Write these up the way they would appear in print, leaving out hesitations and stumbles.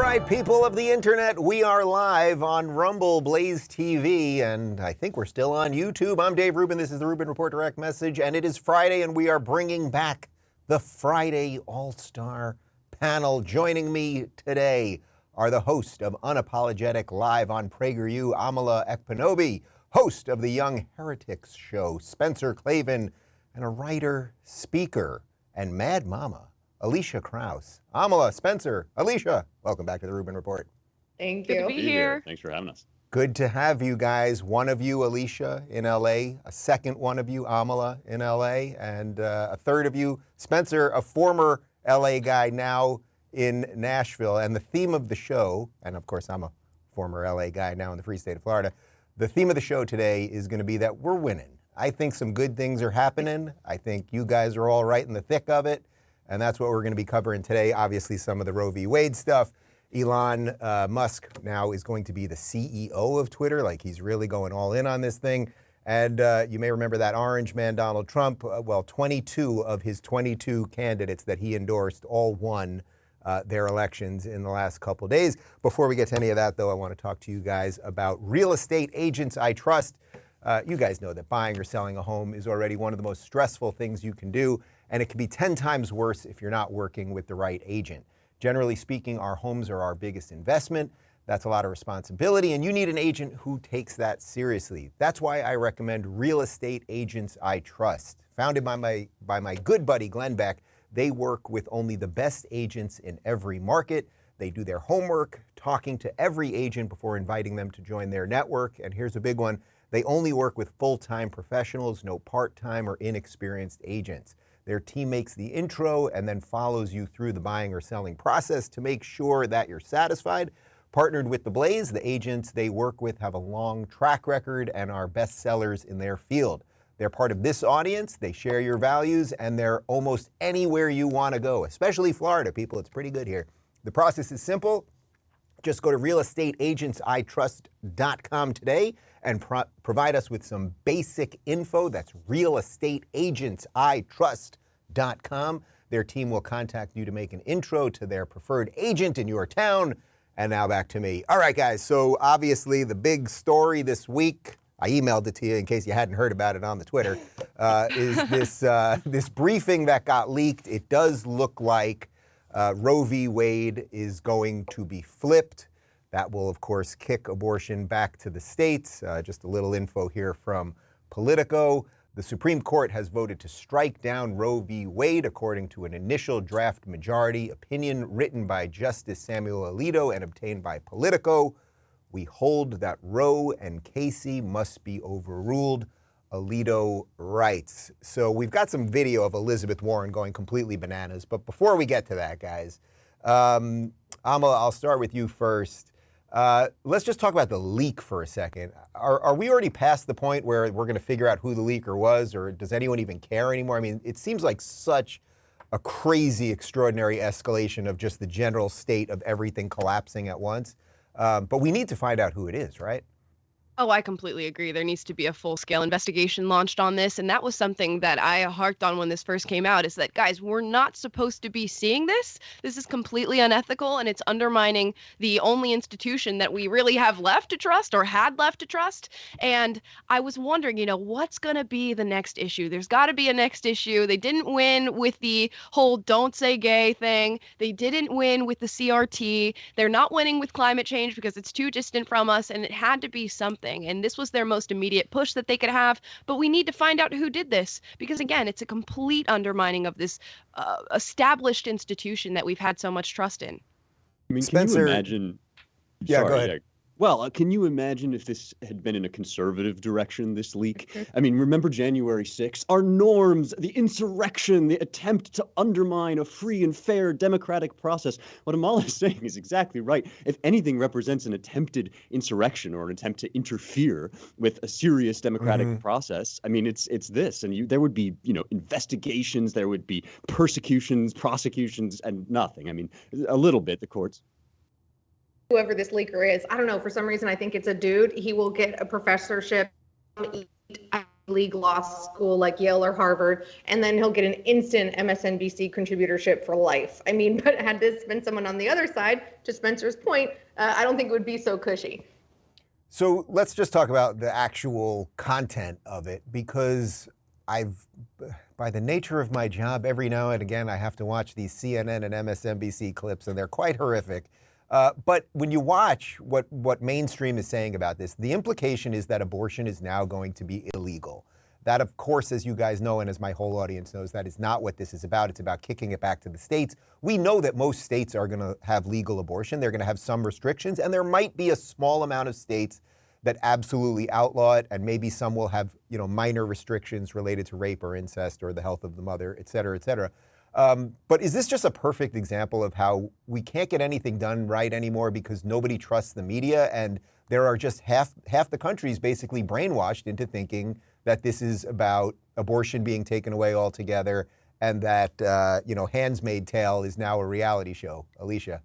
right, people of the internet, we are live on Rumble, BlazeTV, and I think we're still on YouTube. I'm Dave Rubin. This is the Rubin Report Direct Message, and it is Friday, and we are bringing back the Friday All-Star panel. Joining me today are the host of Unapologetic Live on PragerU, Amala Ekpunobi, host of the Young Heretics Show, Spencer Klavan, and a writer, speaker, and Mad Mama, Elisha Krauss. Amala, Spencer, Elisha, welcome back to the Rubin Report. Thank you. Good to be here. Thanks for having us. Good to have you guys. One of you, Elisha, in LA, a second one of you, Amala, in LA, and a third of you, Spencer, a former LA guy now in Nashville. And the theme of the show, and of course I'm a former LA guy now in the free state of Florida, the theme of the show today is going to be that we're winning. I think some good things are happening. I think you guys are all right in the thick of it. And that's what we're going to be covering today. Obviously, some of the Roe v. Wade stuff. Elon Musk now is going to be the CEO of Twitter. Like, he's really going all in on this thing. And you may remember that orange man, Donald Trump. Well, 22 of his 22 candidates that he endorsed all won their elections in the last couple of days. Before we get to any of that, though, I want to talk to you guys about real estate agents I trust. You guys know that buying or selling a home is already one of the most stressful things you can do. And it can be 10 times worse if you're not working with the right agent. Generally speaking, our homes are our biggest investment. That's a lot of responsibility, and you need an agent who takes that seriously. That's why I recommend Real Estate Agents I Trust. Founded by my good buddy Glenn Beck, they work with only the best agents in every market. They do their homework, talking to every agent before inviting them to join their network. And here's a big one. They only work with full-time professionals, no part-time or inexperienced agents. Their team makes the intro and then follows you through the buying or selling process to make sure that you're satisfied. Partnered with the Blaze, the agents they work with have a long track record and are best sellers in their field. They're part of this audience, they share your values, and they're almost anywhere you want to go, especially Florida, people. It's pretty good here. The process is simple. Just go to realestateagentsitrust.com today and provide us with some basic info. That's realestateagentsitrust.com. Their team will contact you to make an intro to their preferred agent in your town. And now back to me. All right, guys, so obviously the big story this week, I emailed it to you in case you hadn't heard about it on the Twitter, is this briefing that got leaked. It does look like Roe v. Wade is going to be flipped. That will, of course, kick abortion back to the states. Just a little info here from Politico. The Supreme Court has voted to strike down Roe v. Wade, according to an initial draft majority opinion written by Justice Samuel Alito and obtained by Politico. We hold that Roe and Casey must be overruled, Alito writes. So we've got some video of Elizabeth Warren going completely bananas. But before we get to that, guys, Amala, I'll start with you first. Let's just talk about the leak for a second. Are we already past the point where we're going to figure out who the leaker was, or does anyone even care anymore? I mean, it seems like such a crazy, extraordinary escalation of just the general state of everything collapsing at once. But we need to find out who it is, right? Oh, I completely agree. There needs to be a full-scale investigation launched on this. And that was something that I harped on when this first came out, is that, guys, we're not supposed to be seeing this. This is completely unethical, and it's undermining the only institution that we really have left to trust, or had left to trust. And I was wondering, what's going to be the next issue? There's got to be a next issue. They didn't win with the whole don't say gay thing. They didn't win with the CRT. They're not winning with climate change because it's too distant from us, and it had to be something. And this was their most immediate push that they could have. But we need to find out who did this, because, again, it's a complete undermining of this established institution that we've had so much trust in. I mean, Spencer, can you imagine? Yeah, go ahead. Well, can you imagine if this had been in a conservative direction, this leak? I mean, remember January 6th? Our norms, the insurrection, the attempt to undermine a free and fair democratic process. What Amala is saying is exactly right. If anything represents an attempted insurrection or an attempt to interfere with a serious democratic process, I mean, it's this. And there would be, investigations, there would be persecutions, prosecutions, and nothing. I mean, a little bit, the courts. Whoever this leaker is, I don't know, for some reason I think it's a dude. He will get a professorship. League law school like Yale or Harvard, and then he'll get an instant MSNBC contributorship for life. I mean, but had this been someone on the other side, to Spencer's point, I don't think it would be so cushy. So let's just talk about the actual content of it, because by the nature of my job, every now and again, I have to watch these CNN and MSNBC clips, and they're quite horrific. But when you watch what mainstream is saying about this, the implication is that abortion is now going to be illegal. That, of course, as you guys know, and as my whole audience knows, that is not what this is about. It's about kicking it back to the states. We know that most states are going to have legal abortion. They're going to have some restrictions, and there might be a small amount of states that absolutely outlaw it, and maybe some will have, minor restrictions related to rape or incest or the health of the mother, et cetera, et cetera. But is this just a perfect example of how we can't get anything done right anymore because nobody trusts the media, and there are just half the country's basically brainwashed into thinking that this is about abortion being taken away altogether, and that Handmaid's Tale is now a reality show? Alicia.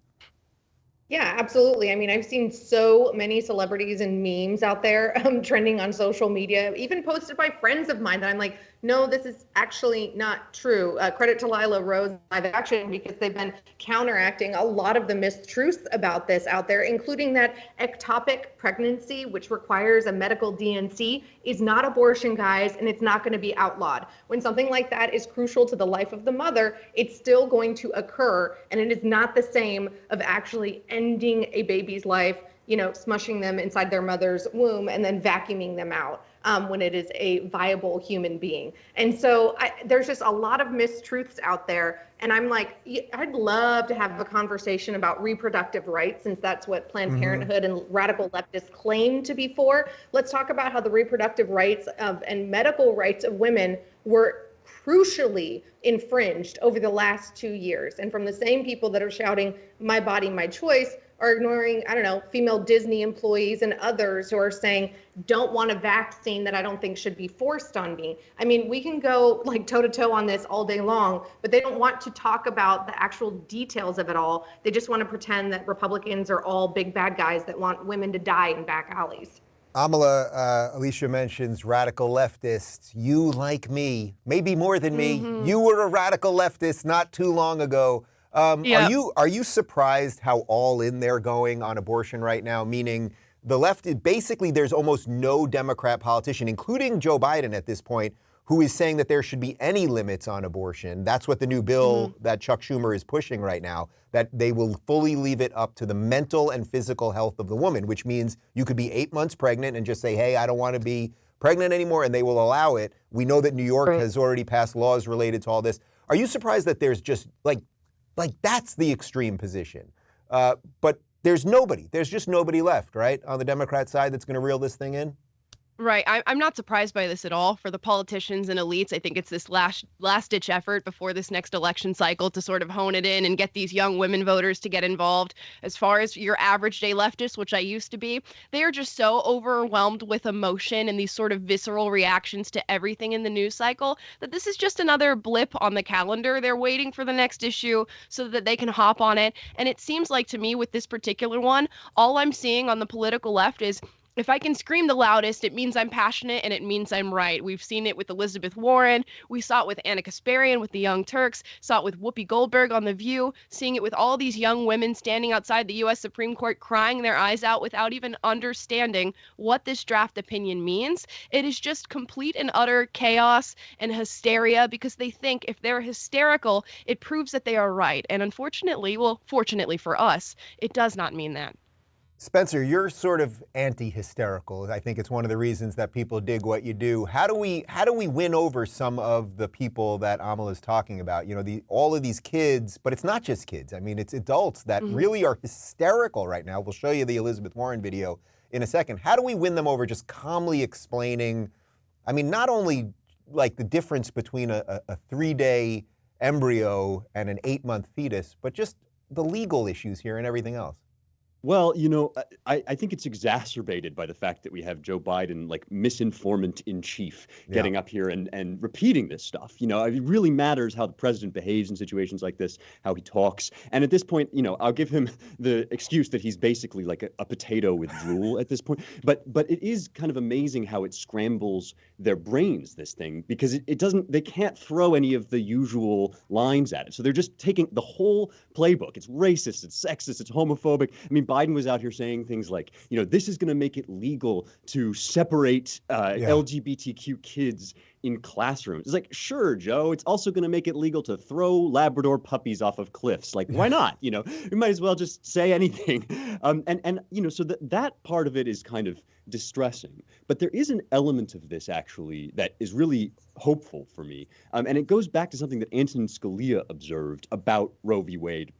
Yeah, absolutely. I mean, I've seen so many celebrities and memes out there trending on social media, even posted by friends of mine that I'm like, no, this is actually not true. Credit to Lila Rose Live Action, because they've been counteracting a lot of the mistruths about this out there, including that ectopic pregnancy, which requires a medical DNC, is not abortion, guys, and it's not going to be outlawed. When something like that is crucial to the life of the mother, it's still going to occur, and it is not the same of actually ending a baby's life, smushing them inside their mother's womb and then vacuuming them out when it is a viable human being. And so there's just a lot of mistruths out there. And I'm like, I'd love to have a conversation about reproductive rights, since that's what Planned Parenthood and radical leftists claim to be for. Let's talk about how the reproductive rights and medical rights of women were crucially infringed over the last 2 years. And from the same people that are shouting, my body, my choice, are ignoring, female Disney employees and others who are saying, don't want a vaccine that I don't think should be forced on me. I mean, we can go like toe to toe on this all day long, but they don't want to talk about the actual details of it all. They just want to pretend that Republicans are all big bad guys that want women to die in back alleys. Amala, Alicia mentions radical leftists. You, like me, maybe more than me, you were a radical leftist not too long ago. Yep. Are you surprised how all in they're going on abortion right now? Meaning the left, basically there's almost no Democrat politician, including Joe Biden at this point, who is saying that there should be any limits on abortion. That's what the new bill that Chuck Schumer is pushing right now, that they will fully leave it up to the mental and physical health of the woman, which means you could be 8 months pregnant and just say, hey, I don't want to be pregnant anymore, and they will allow it. We know that New York has already passed laws related to all this. Are you surprised that there's just like that's the extreme position? But there's just nobody left, right, on the Democrat side that's going to reel this thing in? Right. I'm not surprised by this at all. For the politicians and elites, I think it's this last-ditch effort before this next election cycle to sort of hone it in and get these young women voters to get involved. As far as your average day leftist, which I used to be, they are just so overwhelmed with emotion and these sort of visceral reactions to everything in the news cycle that this is just another blip on the calendar. They're waiting for the next issue so that they can hop on it. And it seems like to me with this particular one, all I'm seeing on the political left is, if I can scream the loudest, it means I'm passionate and it means I'm right. We've seen it with Elizabeth Warren. We saw it with Anna Kasparian with the Young Turks, saw it with Whoopi Goldberg on The View, seeing it with all these young women standing outside the U.S. Supreme Court crying their eyes out without even understanding what this draft opinion means. It is just complete and utter chaos and hysteria because they think if they're hysterical, it proves that they are right. And unfortunately, well, fortunately for us, it does not mean that. Spencer, you're sort of anti-hysterical. I think it's one of the reasons that people dig what you do. How do we win over some of the people that Amala is talking about? All of these kids, but it's not just kids. I mean, it's adults that really are hysterical right now. We'll show you the Elizabeth Warren video in a second. How do we win them over just calmly explaining, I mean, not only like the difference between a 3-day embryo and an 8-month fetus, but just the legal issues here and everything else? Well, I think it's exacerbated by the fact that we have Joe Biden, like misinformant in chief, getting up here and repeating this stuff. It really matters how the president behaves in situations like this, how he talks. And at this point, I'll give him the excuse that he's basically like a potato with drool at this point. But it is kind of amazing how it scrambles their brains, this thing, because they can't throw any of the usual lines at it. So they're just taking the whole playbook. It's racist, it's sexist, it's homophobic. I mean, Biden was out here saying things like, this is going to make it legal to separate LGBTQ kids in classrooms. It's like, sure, Joe, it's also going to make it legal to throw Labrador puppies off of cliffs. Like, why not? We might as well just say anything. So that part of it is kind of distressing. But there is an element of this, actually, that is really hopeful for me. And it goes back to something that Antonin Scalia observed about Roe v. Wade,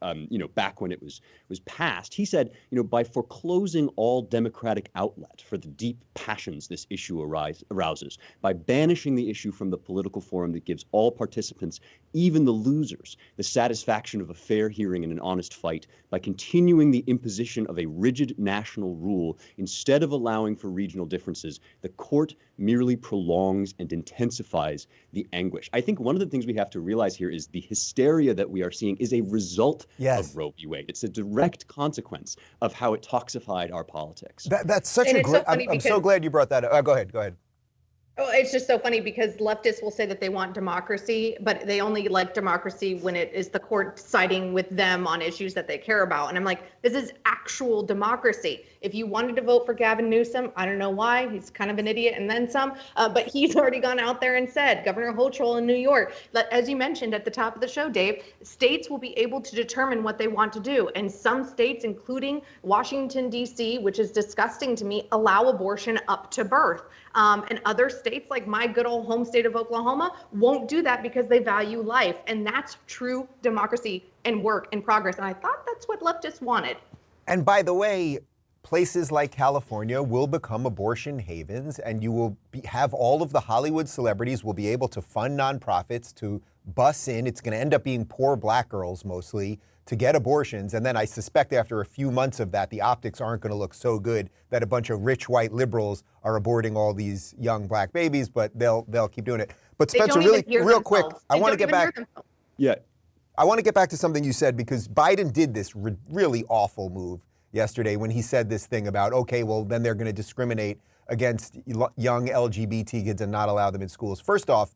back when it was passed. He said, by foreclosing all democratic outlet for the deep passions this issue arouses, by banishing the issue from the political forum that gives all participants, even the losers, the satisfaction of a fair hearing and an honest fight, by continuing the imposition of a rigid national rule instead of allowing for regional differences, the court merely prolongs and intensifies the anguish. I think one of the things we have to realize here is the hysteria that we are seeing is a result of Roe v. Wade. It's a direct consequence of how it toxified our politics. That's such a great. I'm so glad you brought that up. Go ahead. Oh, it's just so funny because leftists will say that they want democracy, but they only like democracy when it is the court siding with them on issues that they care about. And I'm like, this is actual democracy. If you wanted to vote for Gavin Newsom, I don't know why, he's kind of an idiot and then some, but he's already gone out there and said, Governor Hochul in New York, that, as you mentioned at the top of the show, Dave, states will be able to determine what they want to do. And some states, including Washington, D.C., which is disgusting to me, allow abortion up to birth. And other states, like my good old home state of Oklahoma, won't do that because they value life. And that's true democracy and work and progress. And I thought that's what leftists wanted. And by the way, places like California will become abortion havens, and you will have all of the Hollywood celebrities will be able to fund nonprofits to bus in. It's going to end up being poor black girls mostly to get abortions. And then I suspect after a few months of that, the optics aren't going to look so good that a bunch of rich white liberals are aborting all these young black babies, but they'll keep doing it. But Spencer, real quick, I want to get back. Yeah. I want to get back to something you said, because Biden did this really awful move yesterday when he said this thing about, okay, well, then they're going to discriminate against young LGBT kids and not allow them in schools. First off,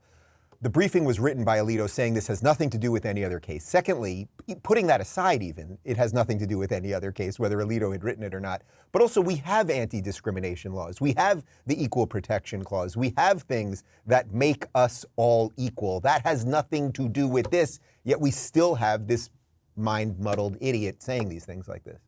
the briefing was written by Alito saying this has nothing to do with any other case. Secondly, putting that aside even, it has nothing to do with any other case, whether Alito had written it or not. But also we have anti-discrimination laws. We have the Equal Protection Clause. We have things that make us all equal. That has nothing to do with this, yet we still have this mind-muddled idiot saying these things like this.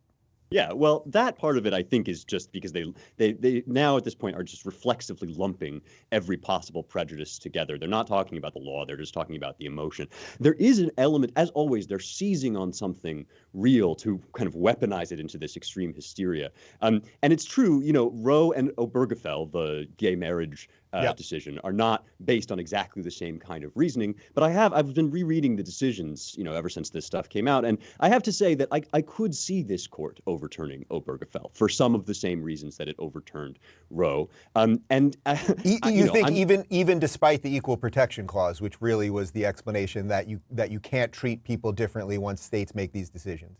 Yeah, well, that part of it, I think, is just because they now at this point are just reflexively lumping every possible prejudice together. They're not talking about the law. They're just talking about the emotion. There is an element, as always, they're seizing on something real to kind of weaponize it into this extreme hysteria. And it's true, Roe and Obergefell, the gay marriage decision, are not based on exactly the same kind of reasoning. But I've been rereading the decisions, ever since this stuff came out. And I have to say that I could see this court overturning Obergefell for some of the same reasons that it overturned Roe. You think even despite the Equal Protection Clause, which really was the explanation that you can't treat people differently once states make these decisions?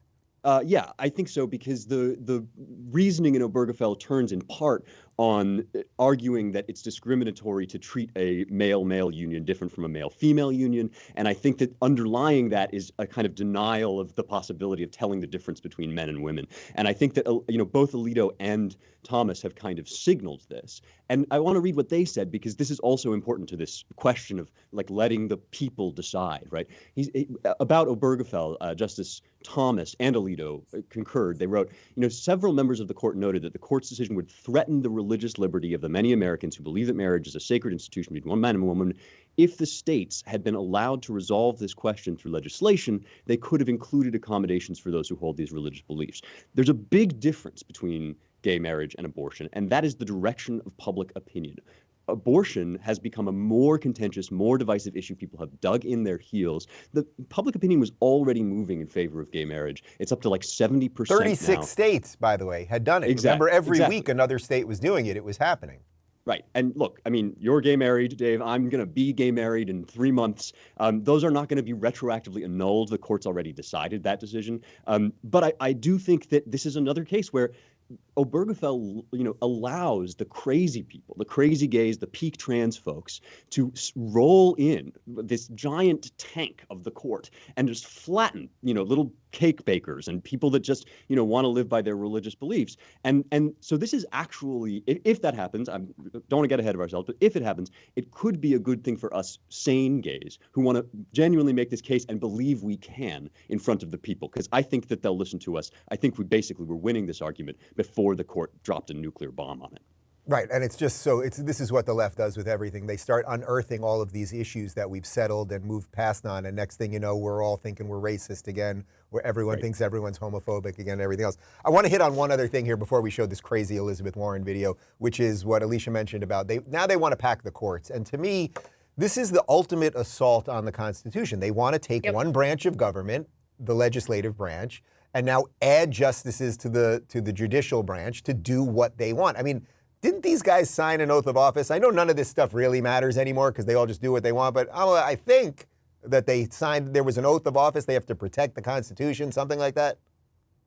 Yeah, I think so, because the reasoning in Obergefell turns in part on arguing that it's discriminatory to treat a male-male union different from a male-female union. And I think that underlying that is a kind of denial of the possibility of telling the difference between men and women. And I think that, both Alito and Thomas have kind of signaled this. And I want to read what they said, because this is also important to this question of letting the people decide, right? About Obergefell, Justice Thomas and Alito concurred. They wrote, several members of the court noted that the court's decision would threaten the religious liberty of the many Americans who believe that marriage is a sacred institution between one man and one woman. If the states had been allowed to resolve this question through legislation, they could have included accommodations for those who hold these religious beliefs. There's a big difference between gay marriage and abortion, and that is the direction of public opinion. abortion has become a more contentious, more divisive issue. People have dug in their heels. The public opinion was already moving in favor of gay marriage. It's up to like 70% 36 now. states, by the way, had done it. Exactly. Remember, every Exactly. week another state was doing it. It was happening. Right. And look, I mean, you're gay married, Dave. I'm going to be gay married in 3 months. Those are not going to be retroactively annulled. The court's already decided that decision. But I do think that this is another case where Obergefell, allows the crazy people, the crazy gays, the peak trans folks to roll in this giant tank of the court and just flatten, little cake bakers and people that just, want to live by their religious beliefs. And so this is actually, if that happens, I don't want to get ahead of ourselves, but if it happens, it could be a good thing for us sane gays who want to genuinely make this case and believe we can in front of the people, because I think that they'll listen to us. I think we're winning this argument before the court dropped a nuclear bomb on it. Right, and it's just this is what the left does with everything. They start unearthing all of these issues that we've settled and moved past on, and next thing you know, we're all thinking we're racist again, where everyone thinks everyone's homophobic again and everything else. I want to hit on one other thing here before we show this crazy Elizabeth Warren video, which is what Alicia mentioned about now they want to pack the courts. And to me, this is the ultimate assault on the Constitution. They want to take one branch of government, the legislative branch, and now add justices to the judicial branch to do what they want. I mean, didn't these guys sign an oath of office? I know none of this stuff really matters anymore because they all just do what they want, but I think that they signed, there was an oath of office, they have to protect the Constitution, something like that.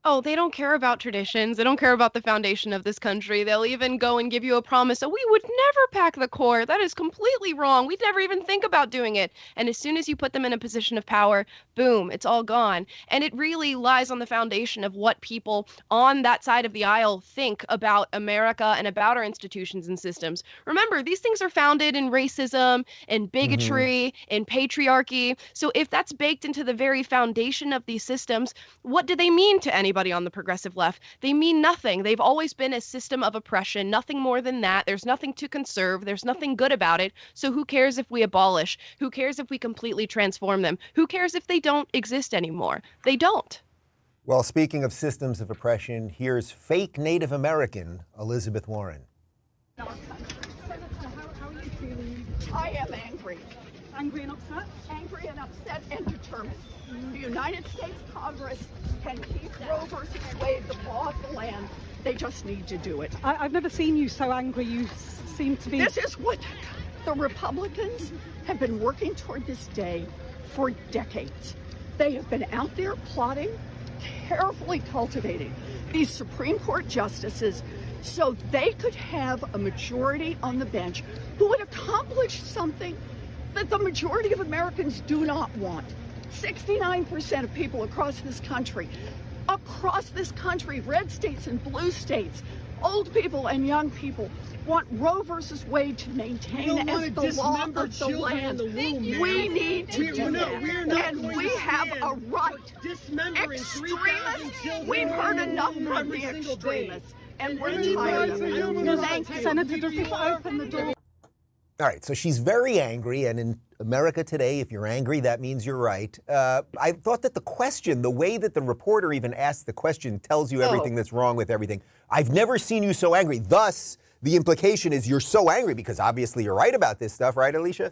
Oh, they don't care about traditions. They don't care about the foundation of this country. They'll even go and give you a promise. Oh, we would never pack the court. That is completely wrong. We'd never even think about doing it. And as soon as you put them in a position of power, boom, it's all gone. And it really lies on the foundation of what people on that side of the aisle think about America and about our institutions and systems. Remember, these things are founded in racism, in bigotry, in patriarchy. So if that's baked into the very foundation of these systems, what do they mean to anybody on the progressive left? They mean nothing. They've always been a system of oppression, nothing more than that. There's nothing to conserve. There's nothing good about it. So who cares if we abolish? Who cares if we completely transform them? Who cares if they don't exist anymore? They don't. Well, speaking of systems of oppression, here's fake Native American Elizabeth Warren. How are you feeling? I am angry. Angry and upset? Angry and upset and determined. The United States Congress can keep Roe versus Wade the law of the land. They just need to do it. I've never seen you so angry. You seem to be... This is what the Republicans have been working toward this day for decades. They have been out there plotting, carefully cultivating these Supreme Court justices so they could have a majority on the bench who would accomplish something that the majority of Americans do not want. 69% of people across this country, red states and blue states, old people and young people, want Roe versus Wade to maintain as the law of the land. We need to do that. And we have a right. Extremists, we've heard enough from the extremists. And we're tired of it. Thank you. Senator, does this open the door? All right, so she's very angry, and in America today, if you're angry, that means you're right. I thought that the question, the way that the reporter even asked the question, tells you everything that's wrong with everything. I've never seen you so angry. Thus, the implication is you're so angry because obviously you're right about this stuff, right, Alicia?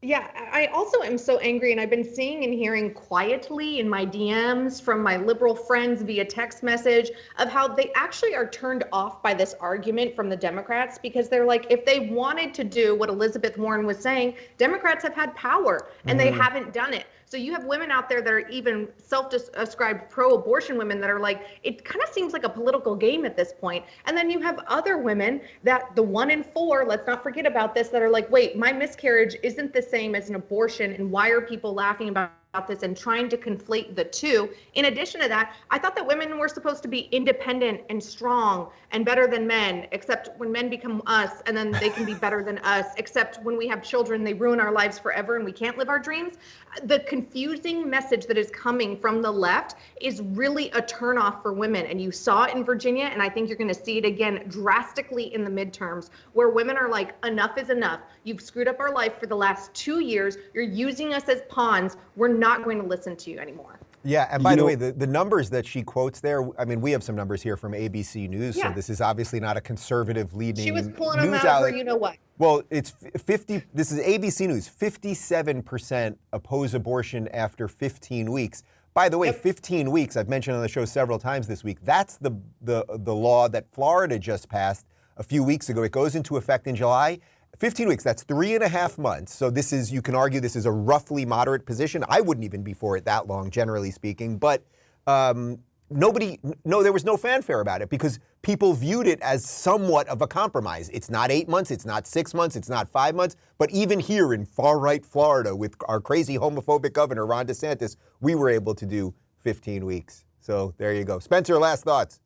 Yeah, I also am so angry, and I've been seeing and hearing quietly in my DMs from my liberal friends via text message of how they actually are turned off by this argument from the Democrats, because they're like, if they wanted to do what Elizabeth Warren was saying, Democrats have had power and they haven't done it. So you have women out there that are even self-described pro-abortion women that are like, it kind of seems like a political game at this point. And then you have other women that the 1 in 4, let's not forget about this, that are like, wait, my miscarriage isn't the same as an abortion. And why are people laughing about this and trying to conflate the two? In addition to that, I thought that women were supposed to be independent and strong and better than men, except when men become us, and then they can be better than us, except when we have children, they ruin our lives forever and we can't live our dreams. The confusing message that is coming from the left is really a turnoff for women. And you saw it in Virginia, and I think you're going to see it again drastically in the midterms, where women are like, enough is enough. You've screwed up our life for the last 2 years. You're using us as pawns. We're not going to listen to you anymore. Yeah, and by the way, the numbers that she quotes there, I mean, we have some numbers here from ABC News, so this is obviously not a conservative leading She was pulling news them out outlet. for you know what. Well, it's 50, this is ABC News, 57% oppose abortion after 15 weeks. By the way, 15 weeks, I've mentioned on the show several times this week, that's the law that Florida just passed a few weeks ago. It goes into effect in July. 15 weeks, that's 3.5 months. So this is, you can argue this is a roughly moderate position. I wouldn't even be for it that long, generally speaking. But there was no fanfare about it because people viewed it as somewhat of a compromise. It's not 8 months, it's not 6 months, it's not 5 months. But even here in far-right Florida with our crazy homophobic governor, Ron DeSantis, we were able to do 15 weeks. So there you go. Spencer, last thoughts.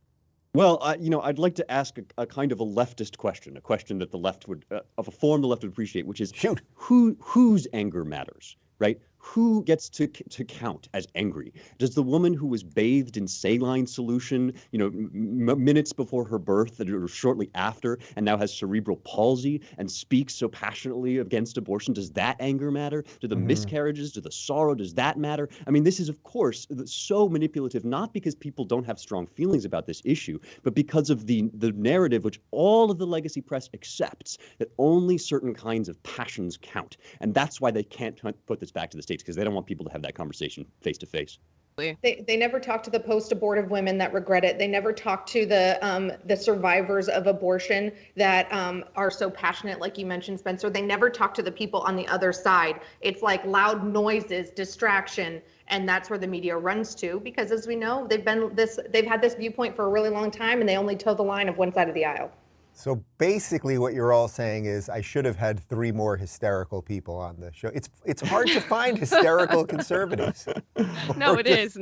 Well, I'd like to ask a kind of a leftist question, a question that the left would, of a form the left would appreciate, which is, whose anger matters, right? Who gets to count as angry? Does the woman who was bathed in saline solution, minutes before her birth or shortly after, and now has cerebral palsy and speaks so passionately against abortion, does that anger matter? Do the miscarriages, do the sorrow, does that matter? I mean, this is, of course, so manipulative, not because people don't have strong feelings about this issue, but because of the narrative which all of the legacy press accepts, that only certain kinds of passions count. And that's why they can't put this back to the states, because they don't want people to have that conversation face to face. They never talk to the post-abortive women that regret it. They never talk to the survivors of abortion that are so passionate, like you mentioned, Spencer. They never talk to the people on the other side. It's like loud noises, distraction, and that's where the media runs to. Because as we know, they've had this viewpoint for a really long time, and they only toe the line of one side of the aisle. So basically what you're all saying is I should have had 3 more hysterical people on the show. It's hard to find hysterical conservatives. No, it is.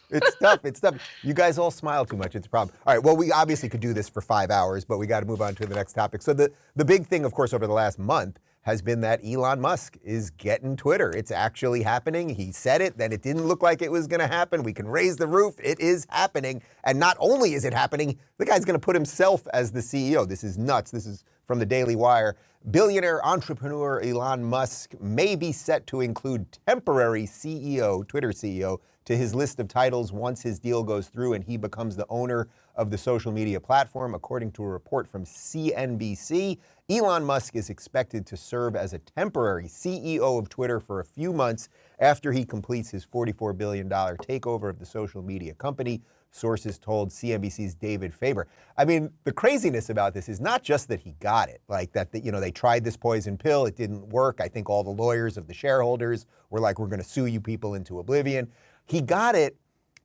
It's tough. It's tough. You guys all smile too much. It's a problem. All right. Well, we obviously could do this for 5 hours, but we got to move on to the next topic. So the big thing, of course, over the last month has been that Elon Musk is getting Twitter. It's actually happening. He said it, then it didn't look like it was going to happen. We can raise the roof. It is happening. And not only is it happening, the guy's going to put himself as the CEO. This is nuts. This is from the Daily Wire. Billionaire entrepreneur Elon Musk may be set to include temporary CEO, Twitter CEO, to his list of titles once his deal goes through and he becomes the owner of the social media platform. According to a report from CNBC, Elon Musk is expected to serve as a temporary CEO of Twitter for a few months after he completes his $44 billion takeover of the social media company, sources told CNBC's David Faber. I mean, the craziness about this is not just that he got it, like that, they tried this poison pill, it didn't work. I think all the lawyers of the shareholders were like, we're going to sue you people into oblivion. He got it.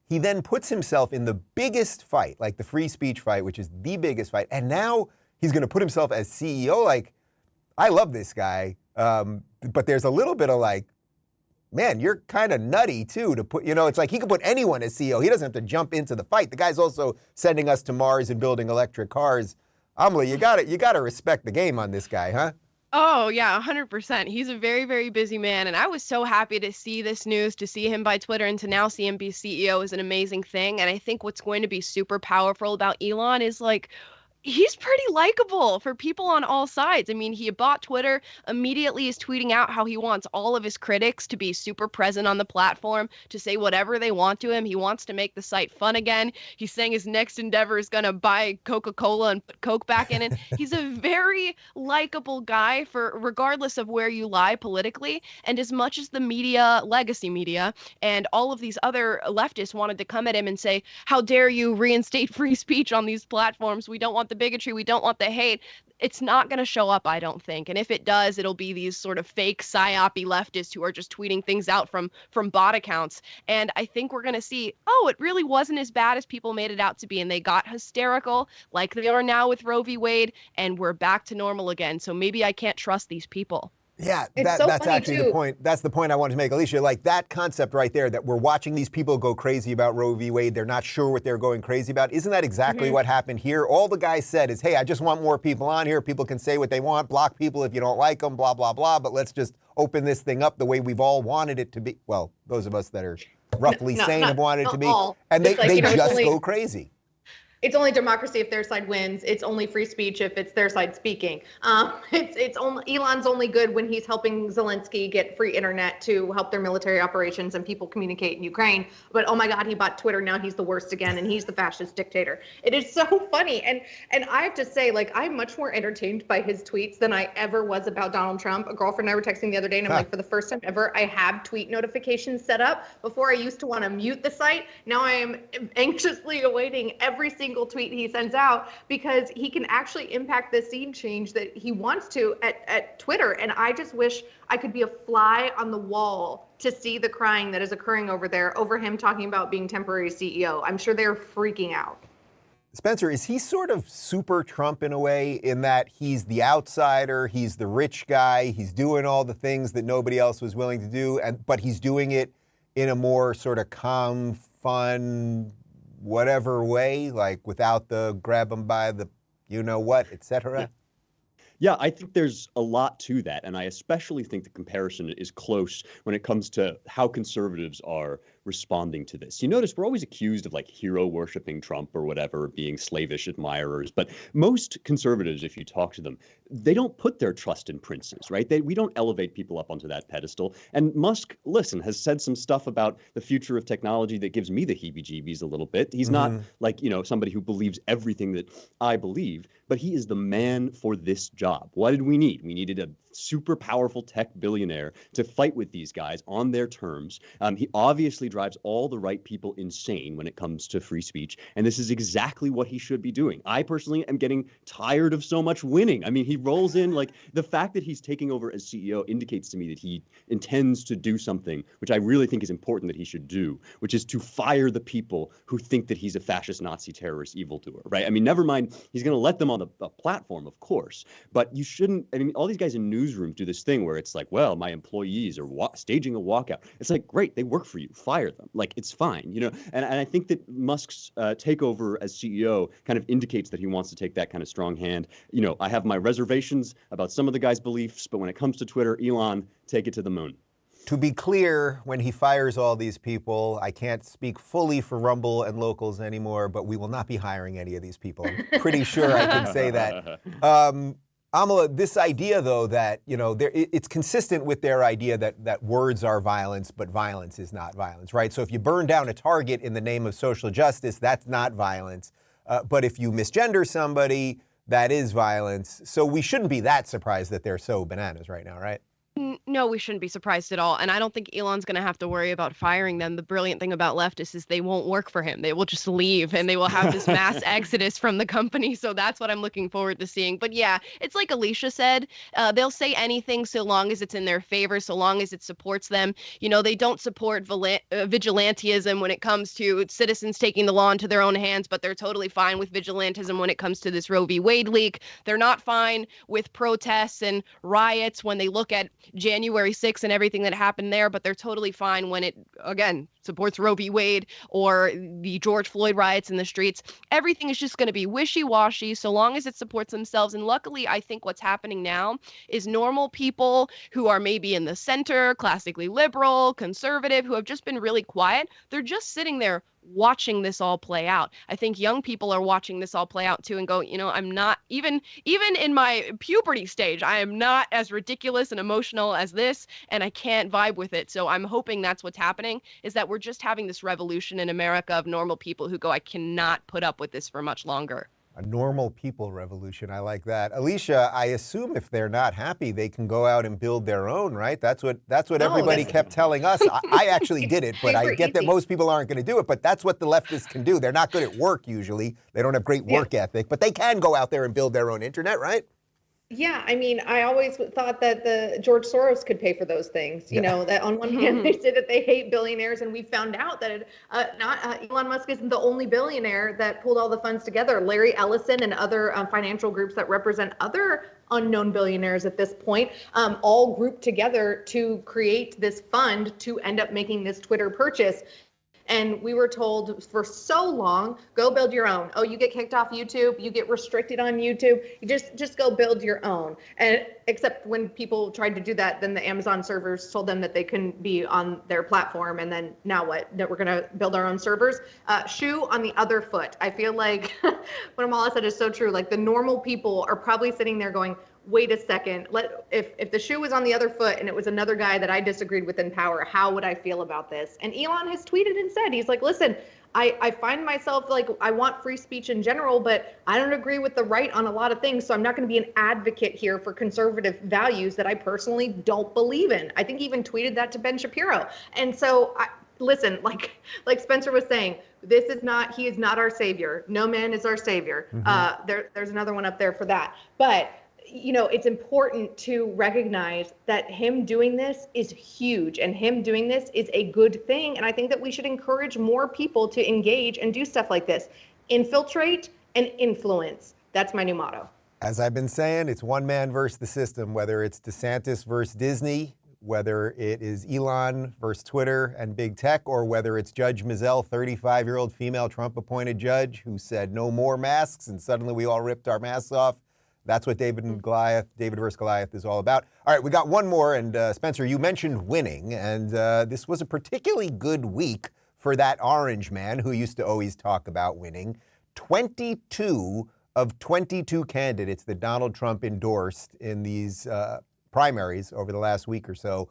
He then puts himself in the biggest fight, like the free speech fight, which is the biggest fight. And now he's going to put himself as CEO. Like, I love this guy. But there's a little bit of like, man, you're kind of nutty too to put, it's like he could put anyone as CEO. He doesn't have to jump into the fight. The guy's also sending us to Mars and building electric cars. Amala, you got to respect the game on this guy, huh? Oh, yeah, 100%. He's a very, very busy man. And I was so happy to see this news, to see him by Twitter, and to now see him be CEO is an amazing thing. And I think what's going to be super powerful about Elon is like, he's pretty likable for people on all sides. I mean, he bought Twitter, immediately is tweeting out how he wants all of his critics to be super present on the platform, to say whatever they want to him. He wants to make the site fun again. He's saying his next endeavor is going to buy Coca-Cola and put Coke back in it. He's a very likable guy for regardless of where you lie politically. And as much as the media, legacy media, and all of these other leftists wanted to come at him and say, how dare you reinstate free speech on these platforms? We don't want the bigotry, we don't want the hate. It's not going to show up, I don't think. And if it does, it'll be these sort of fake psyopy leftists who are just tweeting things out from bot accounts. And I think we're going to see, it really wasn't as bad as people made it out to be. And they got hysterical like they are now with Roe v. Wade. And we're back to normal again. So maybe I can't trust these people. Yeah, that's actually the point. That's the point I wanted to make, Elisha. Like that concept right there, that we're watching these people go crazy about Roe v. Wade. They're not sure what they're going crazy about. Isn't that exactly what happened here? All the guy said is, hey, I just want more people on here. People can say what they want, block people if you don't like them, blah, blah, blah. But let's just open this thing up the way we've all wanted it to be. Well, those of us that are roughly sane have wanted it to be. And they just go crazy. It's only democracy if their side wins. It's only free speech if it's their side speaking. It's only Elon's only good when he's helping Zelensky get free internet to help their military operations and people communicate in Ukraine. But oh my God, he bought Twitter. Now he's the worst again, and he's the fascist dictator. It is so funny, and I have to say, like, I'm much more entertained by his tweets than I ever was about Donald Trump. A girlfriend and I were texting the other day, and I'm like, for the first time ever, I have tweet notifications set up. Before I used to want to mute the site. Now I am anxiously awaiting every single tweet he sends out because he can actually impact the scene change that he wants to at Twitter. And I just wish I could be a fly on the wall to see the crying that is occurring over there over him talking about being temporary CEO. I'm sure they're freaking out. Spencer, is he sort of super Trump in a way in that he's the outsider, he's the rich guy, he's doing all the things that nobody else was willing to do, but he's doing it in a more sort of calm, fun, whatever way, like without the grab him by the you-know-what, etc.? Yeah, I think there's a lot to that. And I especially think the comparison is close when it comes to how conservatives are responding to this. You notice we're always accused of like hero worshiping Trump or whatever, being slavish admirers. But most conservatives, if you talk to them, they don't put their trust in princes, right? We don't elevate people up onto that pedestal. And Musk, listen, has said some stuff about the future of technology that gives me the heebie-jeebies a little bit. He's not like, somebody who believes everything that I believe, but he is the man for this job. What did we need? We needed a super powerful tech billionaire to fight with these guys on their terms. He obviously drives all the right people insane when it comes to free speech. And this is exactly what he should be doing. I personally am getting tired of so much winning. I mean, he rolls in like the fact that he's taking over as CEO indicates to me that he intends to do something, which I really think is important that he should do, which is to fire the people who think that he's a fascist, Nazi, terrorist, evildoer, right? I mean, never mind, he's going to let them on the platform, of course, but you shouldn't, I mean, all these guys in newsrooms do this thing where it's like, well, my employees are staging a walkout. It's like, great, they work for you, fire them. Like, it's fine, And I think that Musk's takeover as CEO kind of indicates that he wants to take that kind of strong hand. I have my reservations about some of the guy's beliefs, but when it comes to Twitter, Elon, take it to the moon. To be clear, when he fires all these people, I can't speak fully for Rumble and Locals anymore, but we will not be hiring any of these people. I'm pretty sure I can say that. Amala, this idea, though, that, it's consistent with their idea that words are violence, but violence is not violence, right? So if you burn down a Target in the name of social justice, that's not violence. But if you misgender somebody, that is violence. So we shouldn't be that surprised that they're so bananas right now, right? No, we shouldn't be surprised at all. And I don't think Elon's going to have to worry about firing them. The brilliant thing about leftists is they won't work for him. They will just leave and they will have this mass exodus from the company. So that's what I'm looking forward to seeing. But yeah, it's like Elisha said, they'll say anything so long as it's in their favor, so long as it supports them. They don't support vigilantism when it comes to citizens taking the law into their own hands, but they're totally fine with vigilantism when it comes to this Roe v. Wade leak. They're not fine with protests and riots when they look at January 6th and everything that happened there, but they're totally fine when it, again, supports Roe v. Wade or the George Floyd riots in the streets. Everything is just going to be wishy-washy so long as it supports themselves. And luckily, I think what's happening now is normal people who are maybe in the center, classically liberal, conservative, who have just been really quiet. They're just sitting there watching this all play out. I think young people are watching this all play out too and go, I'm not even in my puberty stage, I am not as ridiculous and emotional as this, and I can't vibe with it. So I'm hoping that's what's happening, is that we're just having this revolution in America of normal people who go, I cannot put up with this for much longer. A normal people revolution. I like that. Alicia, I assume if they're not happy, they can go out and build their own, right? That's what everybody kept telling us. I actually did it, but I get that most people aren't going to do it. But that's what the leftists can do. They're not good at work usually. They don't have great work ethic, but they can go out there and build their own internet, right? Yeah, I mean, I always thought that the George Soros could pay for those things. That on one hand they say that they hate billionaires, and we found out that Elon Musk isn't the only billionaire that pulled all the funds together. Larry Ellison and other financial groups that represent other unknown billionaires at this point, all grouped together to create this fund to end up making this Twitter purchase. And we were told for so long, go build your own. Oh, you get kicked off YouTube, you get restricted on YouTube, you just go build your own. And except when people tried to do that, then the Amazon servers told them that they couldn't be on their platform. And then now what? That we're going to build our own servers. Shoe on the other foot. I feel like what Amala said is so true. Like the normal people are probably sitting there going, wait a second, if the shoe was on the other foot and it was another guy that I disagreed with in power, how would I feel about this? And Elon has tweeted and said, he's like, listen, I find myself like, I want free speech in general, but I don't agree with the right on a lot of things. So I'm not going to be an advocate here for conservative values that I personally don't believe in. I think he even tweeted that to Ben Shapiro. And so listen, like Spencer was saying, he is not our savior. No man is our savior. There's another one up there for that. But it's important to recognize that him doing this is huge and him doing this is a good thing. And I think that we should encourage more people to engage and do stuff like this. Infiltrate and influence. That's my new motto. As I've been saying, it's one man versus the system, whether it's DeSantis versus Disney, whether it is Elon versus Twitter and big tech, or whether it's Judge Mizelle, 35-year-old female Trump-appointed judge who said no more masks, and suddenly we all ripped our masks off. That's what David versus Goliath is all about. All right, we got one more, and Spencer, you mentioned winning, and this was a particularly good week for that orange man who used to always talk about winning. 22 of 22 candidates that Donald Trump endorsed in these primaries over the last week or so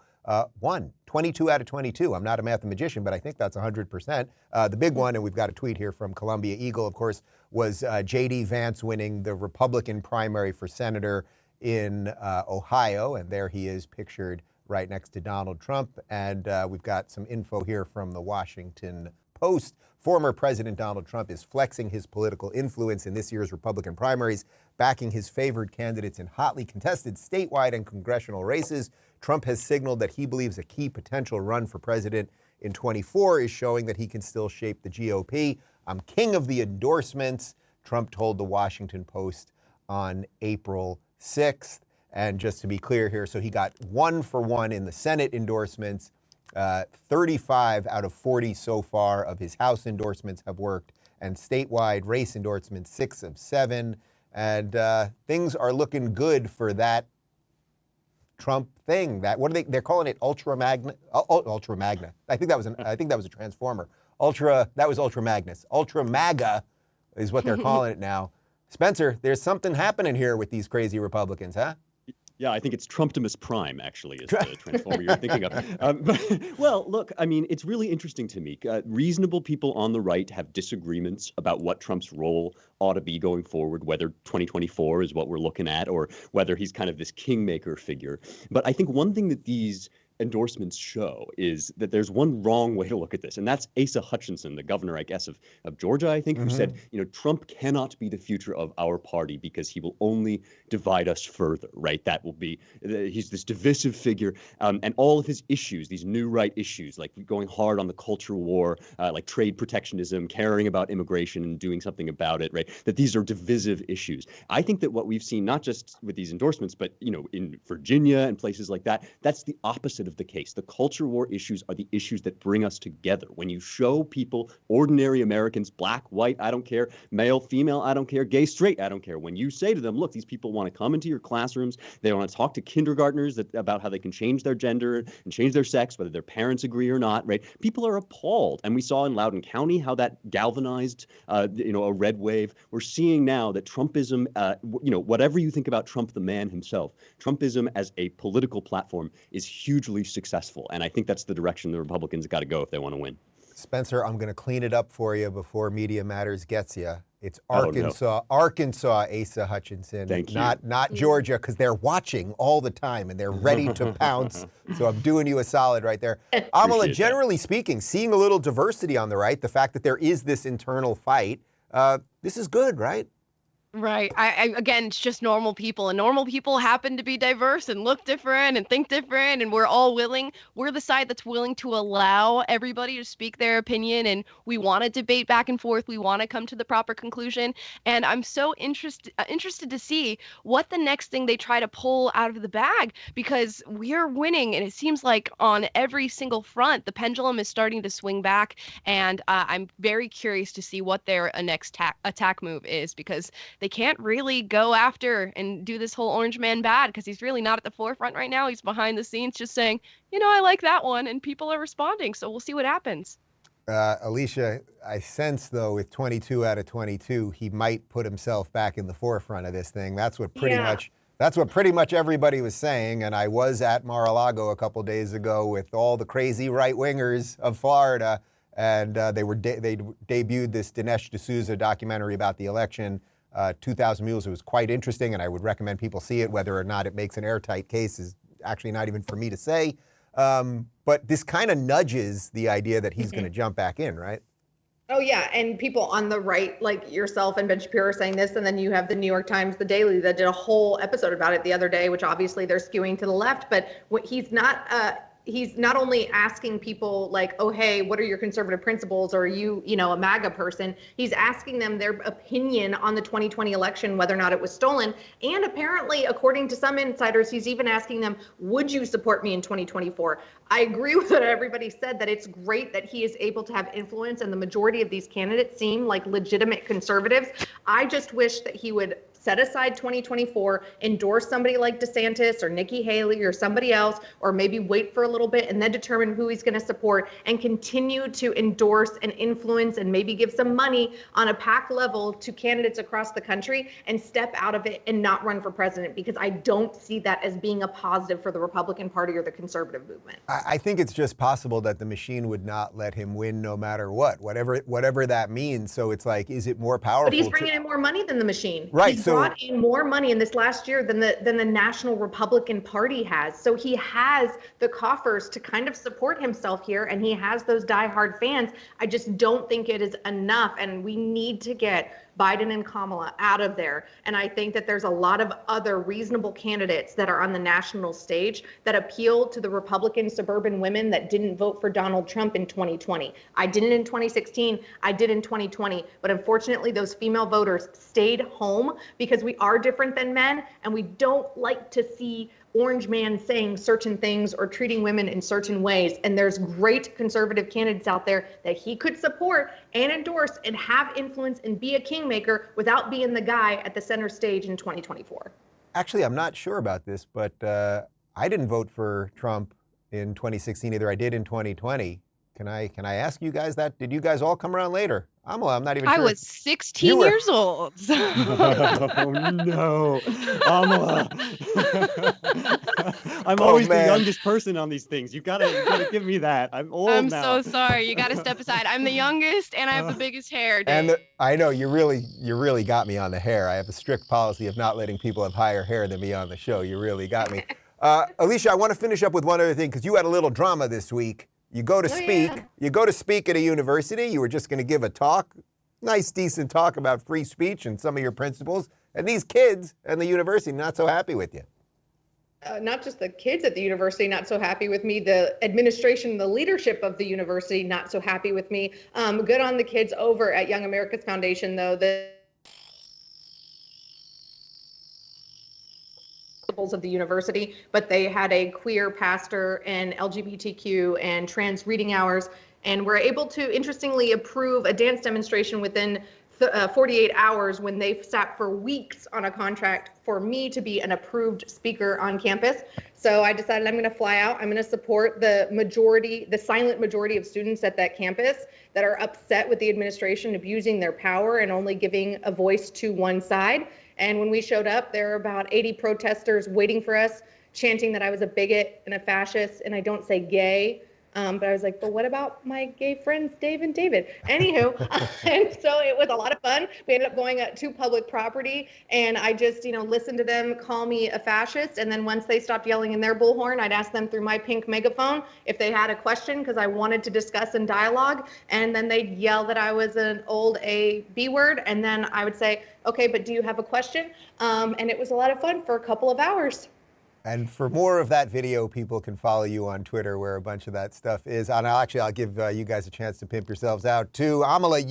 won. 22 out of 22. I'm not a mathematician, but I think that's 100%. The big one, and we've got a tweet here from Columbia Eagle, of course, was J.D. Vance winning the Republican primary for senator in Ohio, and there he is pictured right next to Donald Trump. And we've got some info here from the Washington Post. Former President Donald Trump is flexing his political influence in this year's Republican primaries, backing his favored candidates in hotly contested statewide and congressional races. Trump has signaled that he believes a key potential run for president in 24 is showing that he can still shape the GOP. I'm king of the endorsements, Trump told the Washington Post on April 6th. And just to be clear here, so he got 1 for 1 in the Senate endorsements. 35 out of 40 so far of his House endorsements have worked, and statewide race endorsements, 6 of 7. And things are looking good for that Trump thing. They're calling it Ultra Magna. I think that was a transformer. That was Ultra Magnus. Ultra MAGA is what they're calling it now. Spencer, there's something happening here with these crazy Republicans, huh? Yeah, I think it's Trumptimus Prime, actually, is the transformer you're thinking of. Well, look, I mean, it's really interesting to me. Reasonable people on the right have disagreements about what Trump's role ought to be going forward, whether 2024 is what we're looking at, or whether he's kind of this kingmaker figure. But I think one thing that these endorsements show is that there's one wrong way to look at this, and that's Asa Hutchinson, the governor, I guess, of Georgia, I think, who said, Trump cannot be the future of our party because he will only divide us further, right? That will be, he's this divisive figure, and all of his issues, these new right issues, like going hard on the culture war, like trade protectionism, caring about immigration and doing something about it, right? That these are divisive issues. I think that what we've seen, not just with these endorsements, but, in Virginia and places like that, that's the opposite of the case. The culture war issues are the issues that bring us together. When you show people, ordinary Americans, black, white, I don't care, male, female, I don't care, gay, straight, I don't care. When you say to them, look, these people want to come into your classrooms, they want to talk to kindergartners about how they can change their gender and change their sex, whether their parents agree or not, right? People are appalled. And we saw in Loudoun County how that galvanized, a red wave. We're seeing now that Trumpism, whatever you think about Trump, the man himself, Trumpism as a political platform is hugely successful. And I think that's the direction the Republicans got to go if they want to win. Spencer, I'm going to clean it up for you before Media Matters gets you. It's Arkansas, Asa Hutchinson, Thank you. not Georgia, because they're watching all the time and they're ready to pounce. So I'm doing you a solid right there. Amala, generally speaking, seeing a little diversity on the right, the fact that there is this internal fight, this is good, right? Right. Again, it's just normal people, and normal people happen to be diverse and look different and think different, and we're the side that's willing to allow everybody to speak their opinion, and we want to debate back and forth. We want to come to the proper conclusion, and I'm so interested to see what the next thing they try to pull out of the bag, because we're winning, and it seems like on every single front, the pendulum is starting to swing back, and I'm very curious to see what their next attack move is, because they can't really go after and do this whole orange man bad, because he's really not at the forefront right now. He's behind the scenes just saying, I like that one, and people are responding. So we'll see what happens. Elisha, I sense, though, with 22 out of 22, he might put himself back in the forefront of this thing. That's what pretty much everybody was saying. And I was at Mar-a-Lago a couple days ago with all the crazy right-wingers of Florida, and they debuted this Dinesh D'Souza documentary about the election. 2,000 Mules. It was quite interesting, and I would recommend people see it. Whether or not it makes an airtight case is actually not even for me to say. But this kind of nudges the idea that he's going to jump back in, right? Oh, yeah. And people on the right, like yourself and Ben Shapiro, are saying this. And then you have the New York Times, The Daily, that did a whole episode about it the other day, which obviously they're skewing to the left. But he's not only asking people like, oh, hey, what are your conservative principles? Or are you a MAGA person? He's asking them their opinion on the 2020 election, whether or not it was stolen. And apparently, according to some insiders, he's even asking them, would you support me in 2024? I agree with what everybody said, that it's great that he is able to have influence, and the majority of these candidates seem like legitimate conservatives. I just wish that he would set aside 2024, endorse somebody like DeSantis or Nikki Haley or somebody else, or maybe wait for a little bit and then determine who he's going to support, and continue to endorse and influence and maybe give some money on a PAC level to candidates across the country, and step out of it and not run for president, because I don't see that as being a positive for the Republican Party or the conservative movement. I think it's just possible that the machine would not let him win no matter whatever that means. So it's like, is it more powerful? But he's bringing in more money than the machine. Right. He's brought in more money in this last year than the National Republican Party has. So he has the coffers to kind of support himself here, and he has those diehard fans. I just don't think it is enough, and we need to get Biden and Kamala out of there. And I think that there's a lot of other reasonable candidates that are on the national stage that appeal to the Republican suburban women that didn't vote for Donald Trump in 2020. I didn't in 2016, I did in 2020. But unfortunately, those female voters stayed home because we are different than men, and we don't like to see orange man saying certain things or treating women in certain ways. And there's great conservative candidates out there that he could support and endorse and have influence and be a kingmaker without being the guy at the center stage in 2024. Actually, I'm not sure about this, but I didn't vote for Trump in 2016 either. I did in 2020. Can I ask you guys that? Did you guys all come around later? Amala, I'm not even sure. I was 16 years old. Oh, no. Amala. I'm always the youngest person on these things. You gotta give me that. I'm old now. I'm so sorry. You got to step aside. I'm the youngest, and I have the biggest hair. Dave. And I know you really got me on the hair. I have a strict policy of not letting people have higher hair than me on the show. You really got me. Elisha, I want to finish up with one other thing, because you had a little drama this week. You go to speak. Yeah. You go to speak at a university. You were just going to give a talk, nice, decent talk about free speech and some of your principles. And these kids and the university not so happy with you. Not just the kids at the university not so happy with me, the administration, the leadership of the university not so happy with me. Good on the kids over at Young America's Foundation, though. The of the university, but they had a queer pastor and LGBTQ and trans reading hours, and were able to interestingly approve a dance demonstration within 48 hours, when they sat for weeks on a contract for me to be an approved speaker on campus. So I decided I'm going to fly out. I'm going to support the silent majority of students at that campus that are upset with the administration abusing their power and only giving a voice to one side. And when we showed up, there were about 80 protesters waiting for us, chanting that I was a bigot and a fascist, and I don't say gay. But I was like, but what about my gay friends, Dave and David? Anywho, and so it was a lot of fun. We ended up going to public property, and I just, listened to them call me a fascist. And then once they stopped yelling in their bullhorn, I'd ask them through my pink megaphone if they had a question, because I wanted to discuss and dialogue. And then they'd yell that I was an old B word, and then I would say, okay, but do you have a question? And it was a lot of fun for a couple of hours. And for more of that video, people can follow you on Twitter, where a bunch of that stuff is. And I'll give you guys a chance to pimp yourselves out too. Amala,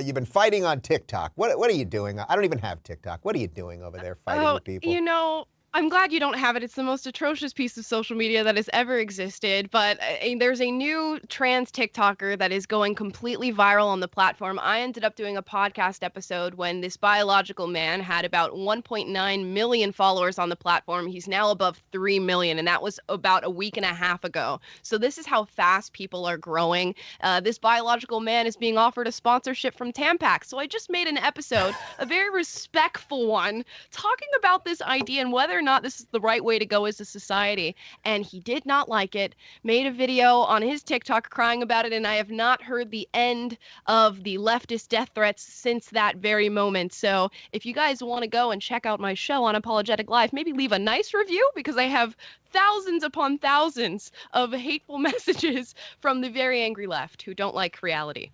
you've been fighting on TikTok. What are you doing? I don't even have TikTok. What are you doing over there fighting with people? I'm glad you don't have it. It's the most atrocious piece of social media that has ever existed. But there's a new trans TikToker that is going completely viral on the platform. I ended up doing a podcast episode when this biological man had about 1.9 million followers on the platform. He's now above 3 million, and that was about a week and a half ago. So this is how fast people are growing. This biological man is being offered a sponsorship from Tampax. So I just made an episode, a very respectful one, talking about this idea and whether or not this is the right way to go as a society. And he did not like it, made a video on his TikTok crying about it, and I have not heard the end of the leftist death threats since that very moment. So if you guys want to go and check out my show on Apologetic Live, maybe leave a nice review, because I have thousands upon thousands of hateful messages from the very angry left who don't like reality.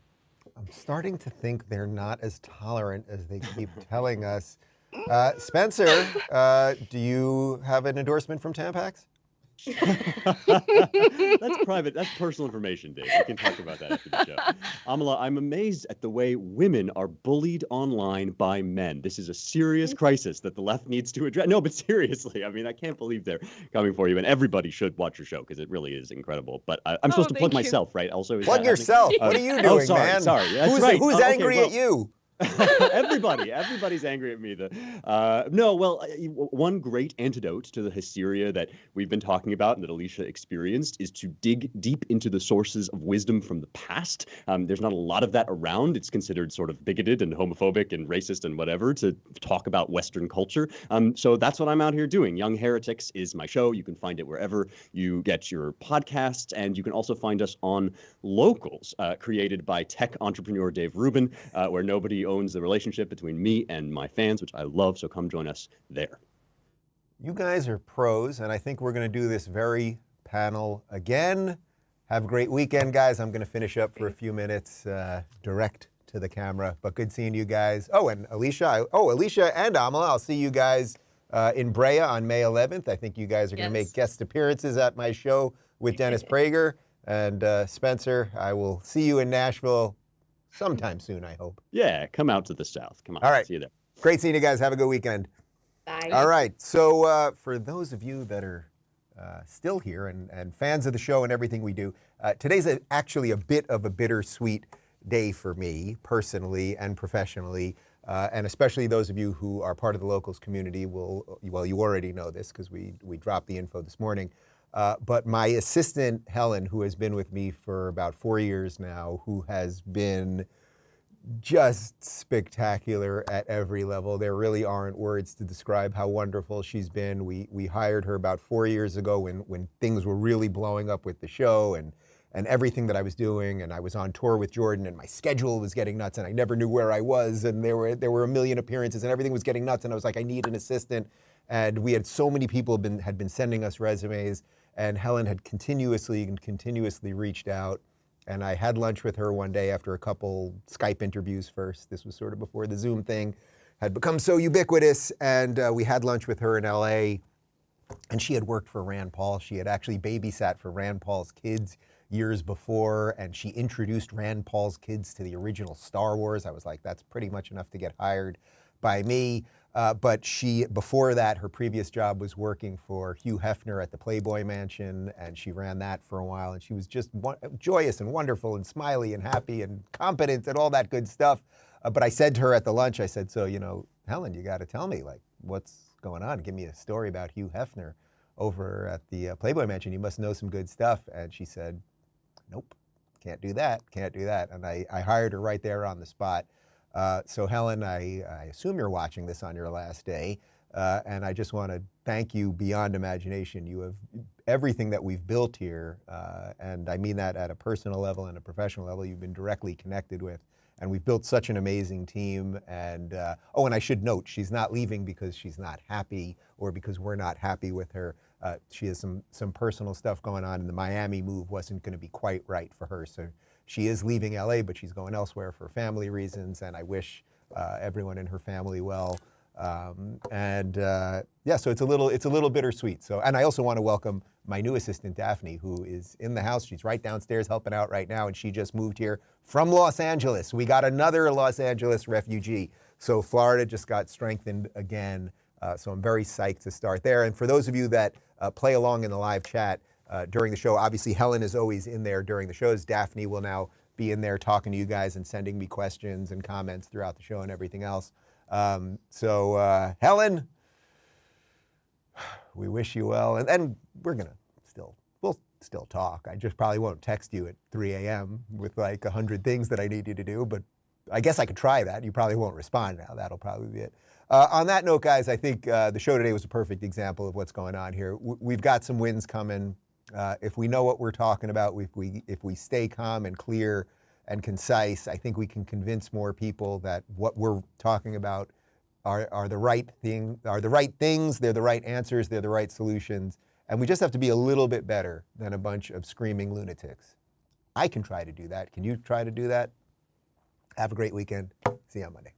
I'm starting to think they're not as tolerant as they keep telling us. Spencer, do you have an endorsement from Tampax? That's private. That's personal information, Dave. We can talk about that after the show. Amala, I'm amazed at the way women are bullied online by men. This is a serious crisis that the left needs to address. No, but seriously, I mean, I can't believe they're coming for you. And everybody should watch your show, because it really is incredible. But I'm supposed to plug myself, right? Also, plug yourself. What are you doing, man? Sorry. That's right. Who's angry at you? Everybody's angry at me. One great antidote to the hysteria that we've been talking about and that Elisha experienced is to dig deep into the sources of wisdom from the past. There's not a lot of that around. It's considered sort of bigoted and homophobic and racist and whatever to talk about Western culture. So that's what I'm out here doing. Young Heretics is my show. You can find it wherever you get your podcasts, and you can also find us on Locals, created by tech entrepreneur Dave Rubin, where nobody owns the relationship between me and my fans, which I love, so come join us there. You guys are pros, and I think we're going to do this very panel again. Have a great weekend, guys. I'm going to finish up for a few minutes direct to the camera, but good seeing you guys. Oh, and Elisha and Amala, I'll see you guys in Brea on May 11th. I think you guys are going to make guest appearances at my show with Dennis Prager. And Spencer, I will see you in Nashville sometime soon, I hope. Yeah, come out to the South. Come on. All right. See you there. Great seeing you guys. Have a good weekend. Bye. All right. So for those of you that are still here and fans of the show and everything we do, today's actually a bit of a bittersweet day for me, personally and professionally. And especially those of you who are part of the Locals community you already know this because we dropped the info this morning. But my assistant, Helen, who has been with me for about 4 years now, who has been just spectacular at every level. There really aren't words to describe how wonderful she's been. We hired her about 4 years ago when things were really blowing up with the show and everything that I was doing. And I was on tour with Jordan and my schedule was getting nuts and I never knew where I was. And there were a million appearances and everything was getting nuts. And I was like, I need an assistant. And we had so many people had been sending us resumes. And Helen had continuously reached out. And I had lunch with her one day after a couple Skype interviews first. This was sort of before the Zoom thing had become so ubiquitous. And we had lunch with her in LA. And she had worked for Rand Paul. She had actually babysat for Rand Paul's kids years before. And she introduced Rand Paul's kids to the original Star Wars. I was like, that's pretty much enough to get hired by me. But before that, her previous job was working for Hugh Hefner at the Playboy Mansion, and she ran that for a while, and she was just joyous and wonderful and smiley and happy and competent and all that good stuff. But I said to her at the lunch, I said, so, Helen, you got to tell me, like, what's going on? Give me a story about Hugh Hefner over at the Playboy Mansion. You must know some good stuff. And she said, nope, can't do that. And I hired her right there on the spot. So Helen, I assume you're watching this on your last day. And I just want to thank you beyond imagination. You have everything that we've built here, and I mean that at a personal level and a professional level, you've been directly connected with. And we've built such an amazing team. And oh, and I should note, she's not leaving because she's not happy or because we're not happy with her. She has some personal stuff going on, and the Miami move wasn't going to be quite right for her. So she is leaving LA, but she's going elsewhere for family reasons. And I wish everyone in her family well. Yeah, so it's a little bittersweet. So, and I also want to welcome my new assistant, Daphne, who is in the house. She's right downstairs helping out right now, and she just moved here from Los Angeles. We got another Los Angeles refugee. So Florida just got strengthened again. So I'm very psyched to start there. And for those of you that play along in the live chat during the show, obviously Helen is always in there during the shows. Daphne will now be in there talking to you guys and sending me questions and comments throughout the show and everything else. Helen, we wish you well, and we'll still talk. I just probably won't text you at 3 a.m. with like 100 things that I need you to do, but I guess I could try that. You probably won't respond now. That'll probably be it. On that note, guys, I think the show today was a perfect example of what's going on here. We've got some wins coming. If we know what we're talking about, if we stay calm and clear and concise, I think we can convince more people that what we're talking about are the right things, they're the right answers, they're the right solutions, and we just have to be a little bit better than a bunch of screaming lunatics. I can try to do that. Can you try to do that? Have a great weekend. See you on Monday.